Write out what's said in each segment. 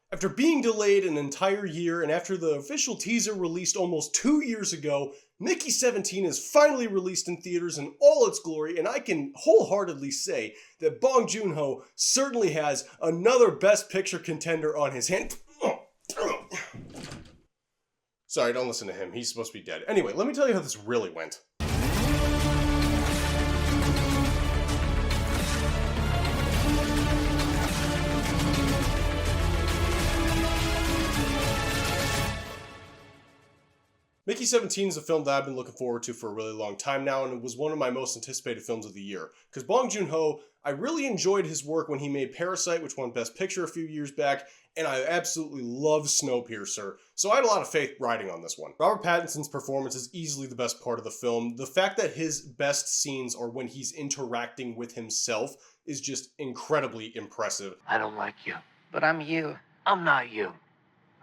After being delayed an entire year and after the official teaser released almost 2 years ago, Mickey 17 is finally released in theaters in all its glory, and I can wholeheartedly say that Bong Joon-ho certainly has another Best Picture contender on his hand. Sorry, don't listen to him. He's supposed to be dead. Anyway, let me tell you how this really went. Mickey 17 is a film that I've been looking forward to for a really long time now, and it was one of my most anticipated films of the year. Because Bong Joon-ho, I really enjoyed his work when he made Parasite, which won Best Picture a few years back, and I absolutely love Snowpiercer, so I had a lot of faith riding on this one. Robert Pattinson's performance is easily the best part of the film. The fact that his best scenes are when he's interacting with himself is just incredibly impressive. I don't like you, but I'm you. I'm not you.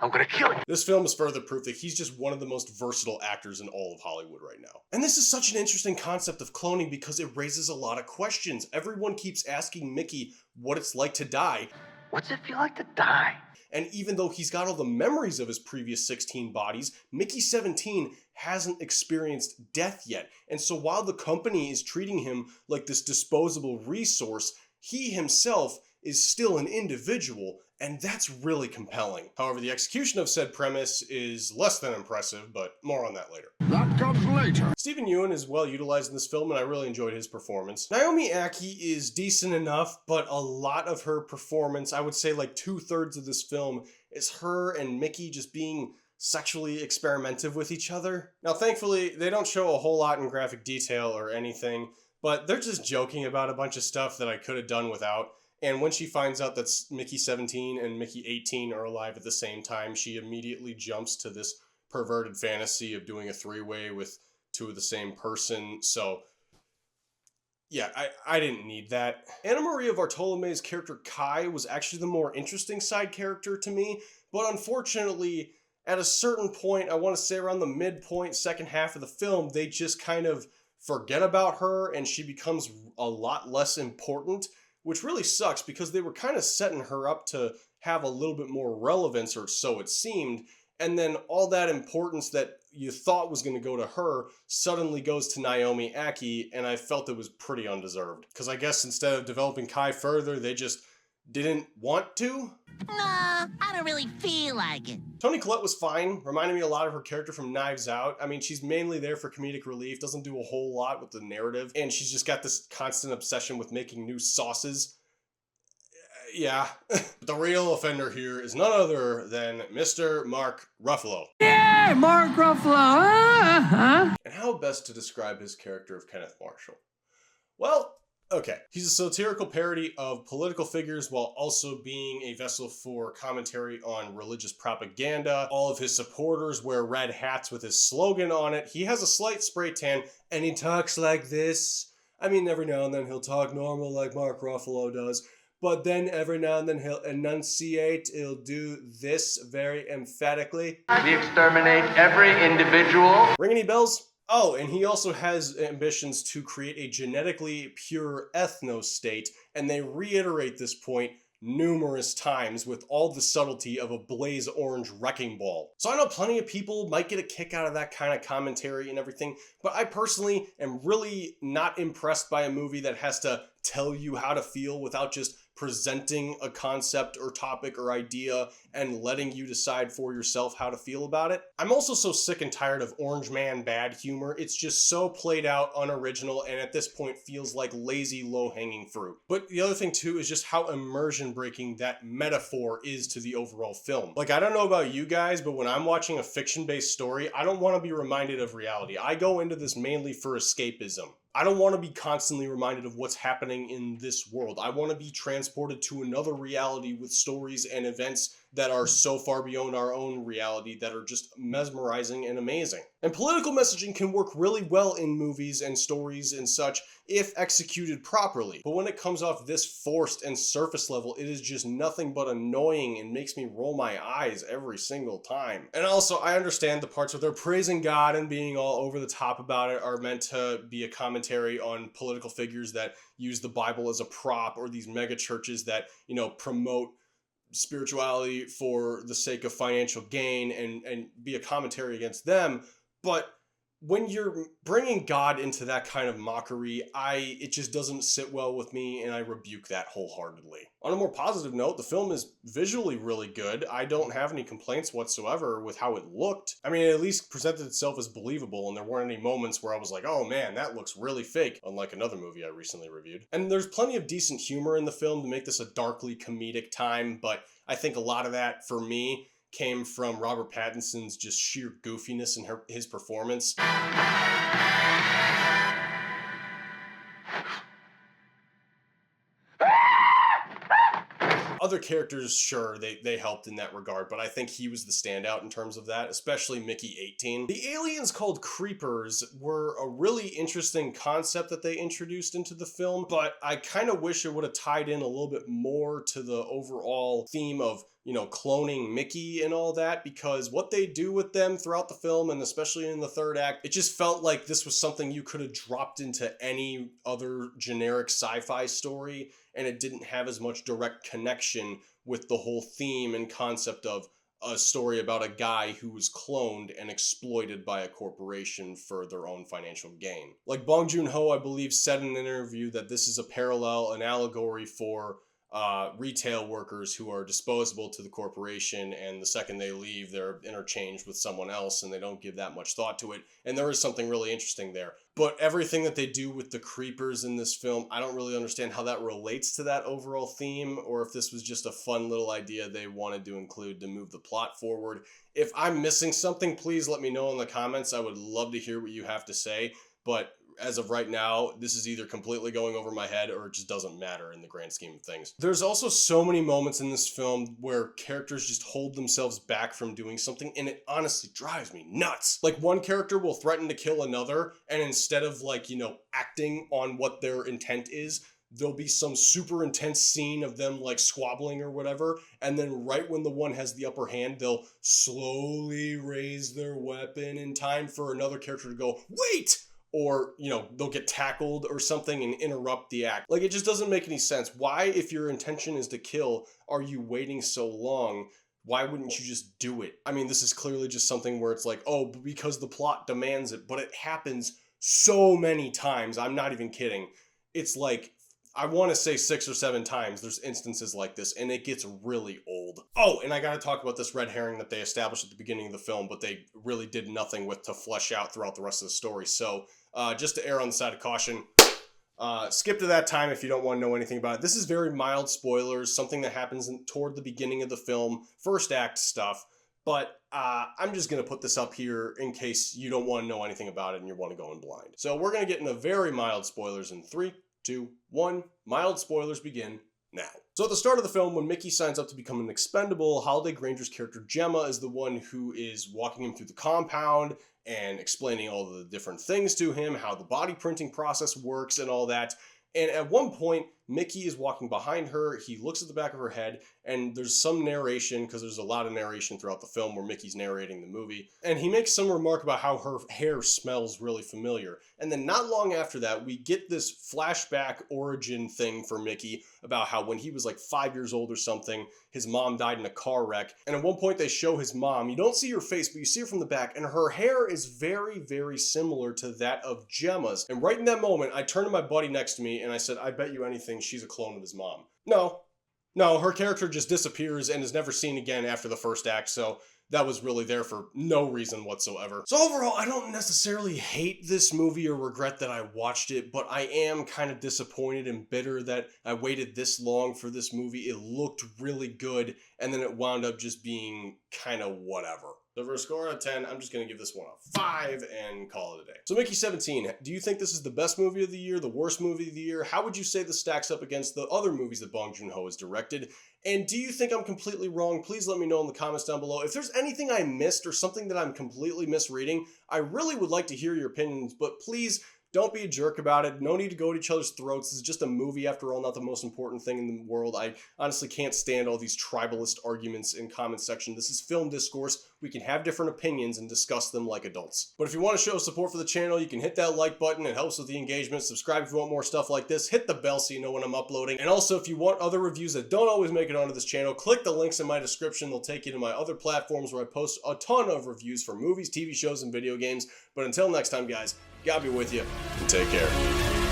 I'm gonna kill you. This film is further proof that he's just one of the most versatile actors in all of Hollywood right now. And this is such an interesting concept of cloning because it raises a lot of questions. Everyone keeps asking Mickey what it's like to die. What's it feel like to die? And even though he's got all the memories of his previous 16 bodies, Mickey 17 hasn't experienced death yet. And so while the company is treating him like this disposable resource, he himself is still an individual, and that's really compelling. However, the execution of said premise is less than impressive, but more on that later. That comes later. Steven Yeun is well utilized in this film, and I really enjoyed his performance. Naomi Aki is decent enough, but a lot of her performance, I would say like 2/3 of this film, is her and Mickey just being sexually experimentative with each other. Now, thankfully, they don't show a whole lot in graphic detail or anything, but they're just joking about a bunch of stuff that I could have done without. And when she finds out that Mickey 17 and Mickey 18 are alive at the same time, she immediately jumps to this perverted fantasy of doing a three-way with two of the same person. So, yeah, I didn't need that. Anna Maria Bartolome's character Kai was actually the more interesting side character to me, but unfortunately, at a certain point, I want to say around the midpoint, second half of the film, they just kind of forget about her and she becomes a lot less important, which really sucks because they were kind of setting her up to have a little bit more relevance, or so it seemed, and then all that importance that you thought was going to go to her suddenly goes to Naomi Aki, and I felt it was pretty undeserved. Because I guess instead of developing Kai further, they just didn't want to? Nah, I don't really feel like it. Toni Collette was fine, reminded me a lot of her character from Knives Out. I mean, she's mainly there for comedic relief, doesn't do a whole lot with the narrative, and she's just got this constant obsession with making new sauces. Yeah. The real offender here is none other than Mr. Mark Ruffalo. Yeah, Mark Ruffalo. And how best to describe his character of Kenneth Marshall? Well, okay. He's a satirical parody of political figures while also being a vessel for commentary on religious propaganda. All of his supporters wear red hats with his slogan on it. He has a slight spray tan, and he talks like this. I mean, every now and then he'll talk normal like Mark Ruffalo does, but then every now and then he'll enunciate. He'll do this very emphatically. We exterminate every individual. Ring any bells? Oh, and he also has ambitions to create a genetically pure ethno-state, and they reiterate this point numerous times with all the subtlety of a blaze orange wrecking ball. So I know plenty of people might get a kick out of that kind of commentary and everything, but I personally am really not impressed by a movie that has to tell you how to feel without just presenting a concept or topic or idea and letting you decide for yourself how to feel about it. I'm also so sick and tired of Orange Man bad humor. It's just so played out, unoriginal, and at this point feels like lazy, low-hanging fruit. But the other thing too is just how immersion breaking that metaphor is to the overall film. Like, I don't know about you guys, but when I'm watching a fiction-based story, I don't want to be reminded of reality. I go into this mainly for escapism. I don't want to be constantly reminded of what's happening in this world. I want to be transported to another reality with stories and events that are so far beyond our own reality that are just mesmerizing and amazing. And political messaging can work really well in movies and stories and such if executed properly. But when it comes off this forced and surface level, it is just nothing but annoying and makes me roll my eyes every single time. And also, I understand the parts where they're praising God and being all over the top about it are meant to be a commentary on political figures that use the Bible as a prop, or these mega churches that, promote spirituality for the sake of financial gain and be a commentary against them. But when you're bringing God into that kind of mockery, it just doesn't sit well with me, and I rebuke that wholeheartedly. On a more positive note, the film is visually really good. I don't have any complaints whatsoever with how it looked. I mean, it at least presented itself as believable, and there weren't any moments where I was like, oh man, that looks really fake, unlike another movie I recently reviewed. And there's plenty of decent humor in the film to make this a darkly comedic time, but I think a lot of that, for me, came from Robert Pattinson's just sheer goofiness in his performance. Other characters, sure, they helped in that regard, but I think he was the standout in terms of that, especially Mickey 18. The aliens called Creepers were a really interesting concept that they introduced into the film, but I kind of wish it would have tied in a little bit more to the overall theme of, cloning Mickey and all that, because what they do with them throughout the film, and especially in the third act, it just felt like this was something you could have dropped into any other generic sci-fi story, and it didn't have as much direct connection with the whole theme and concept of a story about a guy who was cloned and exploited by a corporation for their own financial gain. Like Bong Joon-ho, I believe, said in an interview that this is a parallel, an allegory for retail workers who are disposable to the corporation, and the second they leave, they're interchanged with someone else, and they don't give that much thought to it. And there is something really interesting there. But everything that they do with the creepers in this film, I don't really understand how that relates to that overall theme, or if this was just a fun little idea they wanted to include to move the plot forward. If I'm missing something, please let me know in the comments. I would love to hear what you have to say, but as of right now, this is either completely going over my head or it just doesn't matter in the grand scheme of things. There's also so many moments in this film where characters just hold themselves back from doing something, and it honestly drives me nuts. Like, one character will threaten to kill another, and instead of acting on what their intent is, there'll be some super intense scene of them squabbling or whatever, and then right when the one has the upper hand, they'll slowly raise their weapon in time for another character to go, wait! Or, they'll get tackled or something and interrupt the act. It just doesn't make any sense. Why, if your intention is to kill, are you waiting so long? Why wouldn't you just do it? I mean, this is clearly just something where it's because the plot demands it, but it happens so many times. I'm not even kidding. It's I want to say 6 or 7 times there's instances like this, and it gets really old. Oh, and I gotta talk about this red herring that they established at the beginning of the film, but they really did nothing with to flesh out throughout the rest of the story. So, just to err on the side of caution, skip to that time if you don't want to know anything about it. This is very mild spoilers, something that happens toward the beginning of the film, first act stuff. But I'm just going to put this up here in case you don't want to know anything about it and you want to go in blind. So we're going to get into very mild spoilers in 3, 2, 1. Mild spoilers begin now. So at the start of the film, when Mickey signs up to become an expendable, Holiday Granger's character Gemma is the one who is walking him through the compound and explaining all the different things to him, how the body printing process works and all that. And at one point, Mickey is walking behind her, he looks at the back of her head, and there's some narration, because there's a lot of narration throughout the film where Mickey's narrating the movie, and he makes some remark about how her hair smells really familiar. And then not long after that, we get this flashback origin thing for Mickey about how when he was 5 years old or something, his mom died in a car wreck, and at one point they show his mom. You don't see her face, but you see her from the back, and her hair is very, very similar to that of Gemma's. And right in that moment, I turned to my buddy next to me, and I said, I bet you anything she's a clone of his mom. No, her character just disappears and is never seen again after the first act, so that was really there for no reason whatsoever. So overall, I don't necessarily hate this movie or regret that I watched it, but I am kind of disappointed and bitter that I waited this long for this movie. It looked really good, and then it wound up just being kind of whatever. So for a score out of 10, I'm just going to give this one a 5 and call it a day. So Mickey 17, do you think this is the best movie of the year, the worst movie of the year? How would you say this stacks up against the other movies that Bong Joon-ho has directed? And do you think I'm completely wrong? Please let me know in the comments down below. If there's anything I missed or something that I'm completely misreading, I really would like to hear your opinions, but please don't be a jerk about it. No need to go at each other's throats. This is just a movie after all, not the most important thing in the world. I honestly can't stand all these tribalist arguments in comment section. This is film discourse. We can have different opinions and discuss them like adults. But if you want to show support for the channel, you can hit that like button. It helps with the engagement. Subscribe if you want more stuff like this. Hit the bell so you know when I'm uploading. And also, if you want other reviews that don't always make it onto this channel, click the links in my description. They'll take you to my other platforms where I post a ton of reviews for movies, TV shows, and video games. But until next time, guys, God be with you, and take care.